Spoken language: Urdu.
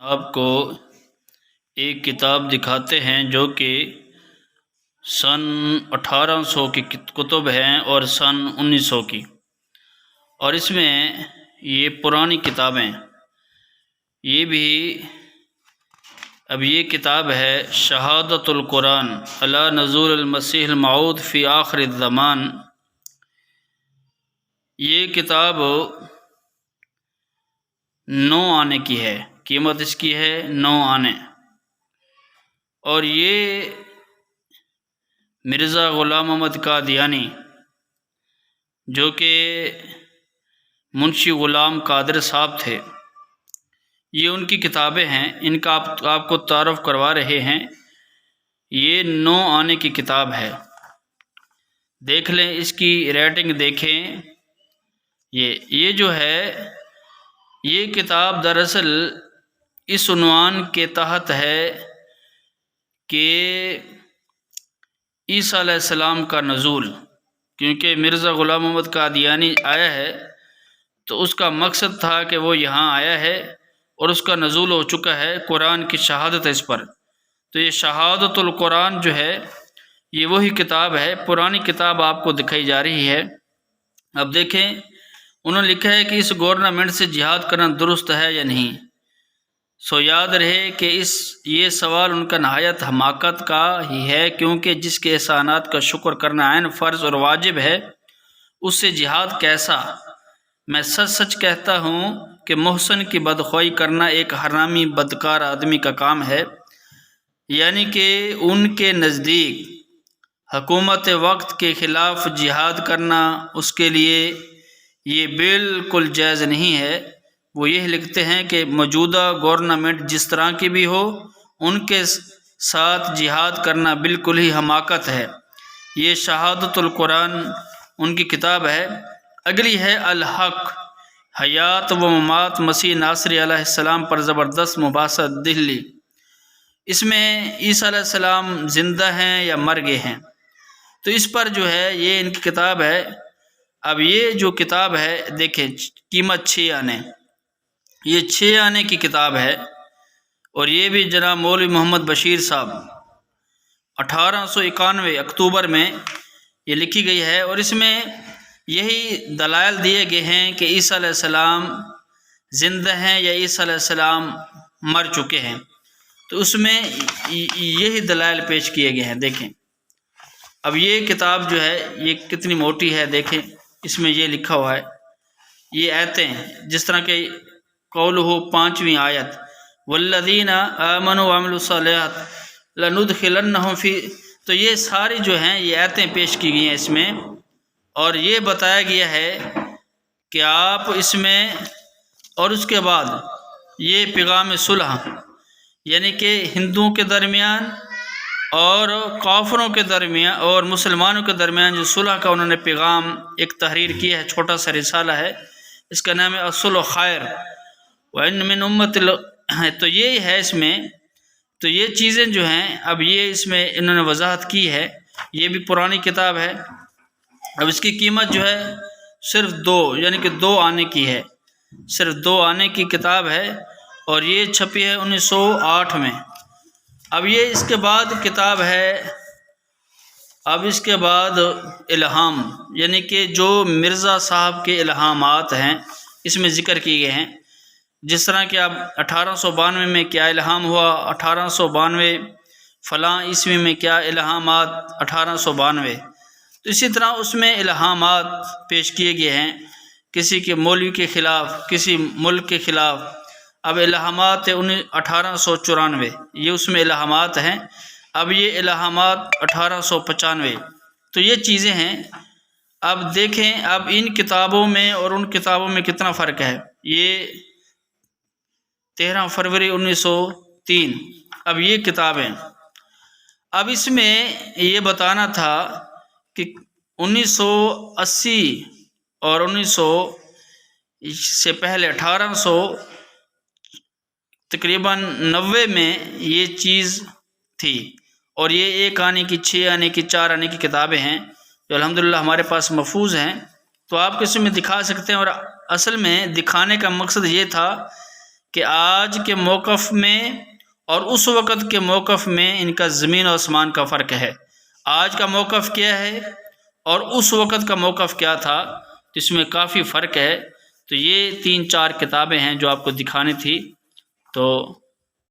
آپ کو ایک کتاب دکھاتے ہیں جو کہ سن 1800 کی کتب ہیں اور سن 1900 کی، اور اس میں یہ پرانی کتابیں یہ بھی اب یہ کتاب ہے شہادت القرآن علی نزول المسیح الموعود فی آخر الزمان۔ یہ کتاب 9 آنے کی ہے، قیمت اس کی ہے 9 آنے، اور یہ مرزا غلام محمد قادیانی جو کہ منشی غلام قادر صاحب تھے، یہ ان کی کتابیں ہیں، ان کا آپ کو تعارف کروا رہے ہیں۔ یہ 9 آنے کی کتاب ہے، دیکھ لیں اس کی ریٹنگ دیکھیں۔ یہ جو ہے یہ کتاب دراصل اس عنوان کے تحت ہے کہ عیسیٰ علیہ السلام کا نزول، کیونکہ مرزا غلام محمد قادیانی آیا ہے تو اس کا مقصد تھا کہ وہ یہاں آیا ہے اور اس کا نزول ہو چکا ہے، قرآن کی شہادت ہے اس پر۔ تو یہ شہادت القرآن جو ہے یہ وہی کتاب ہے، پرانی کتاب آپ کو دکھائی جا رہی ہے۔ اب دیکھیں انہوں نے لکھا ہے کہ اس گورنمنٹ سے جہاد کرنا درست ہے یا نہیں۔ سو یاد رہے کہ یہ سوال ان کا نہایت حماقت کا ہی ہے، کیونکہ جس کے احسانات کا شکر کرنا عین فرض اور واجب ہے اس سے جہاد کیسا؟ میں سچ سچ کہتا ہوں کہ محسن کی بدخواہی کرنا ایک حرامی بدکار آدمی کا کام ہے، یعنی کہ ان کے نزدیک حکومت وقت کے خلاف جہاد کرنا اس کے لیے یہ بالکل جائز نہیں ہے۔ وہ یہ لکھتے ہیں کہ موجودہ گورنمنٹ جس طرح کی بھی ہو ان کے ساتھ جہاد کرنا بالکل ہی حماقت ہے۔ یہ شہادت القرآن ان کی کتاب ہے۔ اگلی ہے الحق، حیات و ممات مسیح ناصری علیہ السلام پر زبردست مباحثہ دہلی۔ اس میں عیسیٰ علیہ السلام زندہ ہیں یا مر گئے ہیں، تو اس پر جو ہے یہ ان کی کتاب ہے۔ اب یہ جو کتاب ہے دیکھیں قیمت 6 آنے، یہ 6 آنے کی کتاب ہے، اور یہ بھی جناب مولوی محمد بشیر صاحب 1891 اکتوبر میں یہ لکھی گئی ہے، اور اس میں یہی دلائل دیے گئے ہیں کہ عیسیٰ علیہ السلام زندہ ہیں یا عیسیٰ علیہ السلام مر چکے ہیں، تو اس میں یہی دلائل پیش کیے گئے ہیں۔ دیکھیں اب یہ کتاب جو ہے یہ کتنی موٹی ہے، دیکھیں اس میں یہ لکھا ہوا ہے، یہ آیتیں جس طرح کہ قولہ 5ویں آیت والذین آمنوا وعملوا الصالحات لندخلنہم فی، تو یہ ساری جو ہیں یہ آیتیں پیش کی گئی ہیں اس میں، اور یہ بتایا گیا ہے کہ آپ اس میں، اور اس کے بعد یہ پیغام صلح، یعنی کہ ہندوؤں کے درمیان اور کافروں کے درمیان اور مسلمانوں کے درمیان جو صلح کا انہوں نے پیغام ایک تحریر کیا ہے، چھوٹا سا رسالہ ہے، اس کا نام ہے الصلح خیر وان من امت تو یہ ہے اس میں، تو یہ چیزیں جو ہیں اب یہ اس میں انہوں نے وضاحت کی ہے۔ یہ بھی پرانی کتاب ہے۔ اب اس کی قیمت جو ہے صرف 2 یعنی کہ 2 آنے کی ہے، صرف 2 آنے کی کتاب ہے، اور یہ چھپی ہے 1908 میں۔ اب یہ اس کے بعد کتاب ہے، اب اس کے بعد الہام، یعنی کہ جو مرزا صاحب کے الہامات ہیں اس میں ذکر کیے گئے ہیں، جس طرح کہ اب 1892 میں کیا الہام ہوا، 1892 فلاں عیسوی میں کیا الہامات، 1892، تو اسی طرح اس میں الہامات پیش کیے گئے ہیں کسی کے مولوی کے خلاف، کسی ملک کے خلاف۔ اب الہامات 1894، یہ اس میں الہامات ہیں۔ اب یہ الہامات 1895، تو یہ چیزیں ہیں۔ اب دیکھیں اب ان کتابوں میں اور ان کتابوں میں کتنا فرق ہے۔ یہ 13 فروری 1903، اب یہ کتابیں، اب اس میں یہ بتانا تھا کہ 1980 اور 1900 سے پہلے 1800 تقریباً 90 میں یہ چیز تھی، اور یہ 1 آنے کی، 6 آنے کی، 4 آنے کی کتابیں ہیں جو الحمدللہ ہمارے پاس محفوظ ہیں، تو آپ کسی میں دکھا سکتے ہیں۔ اور اصل میں دکھانے کا مقصد یہ تھا کہ آج کے موقف میں اور اس وقت کے موقف میں ان کا زمین و آسمان کا فرق ہے۔ آج کا موقف کیا ہے اور اس وقت کا موقف کیا تھا، تو اس میں کافی فرق ہے۔ تو یہ 3-4 کتابیں ہیں جو آپ کو دکھانی تھی، تو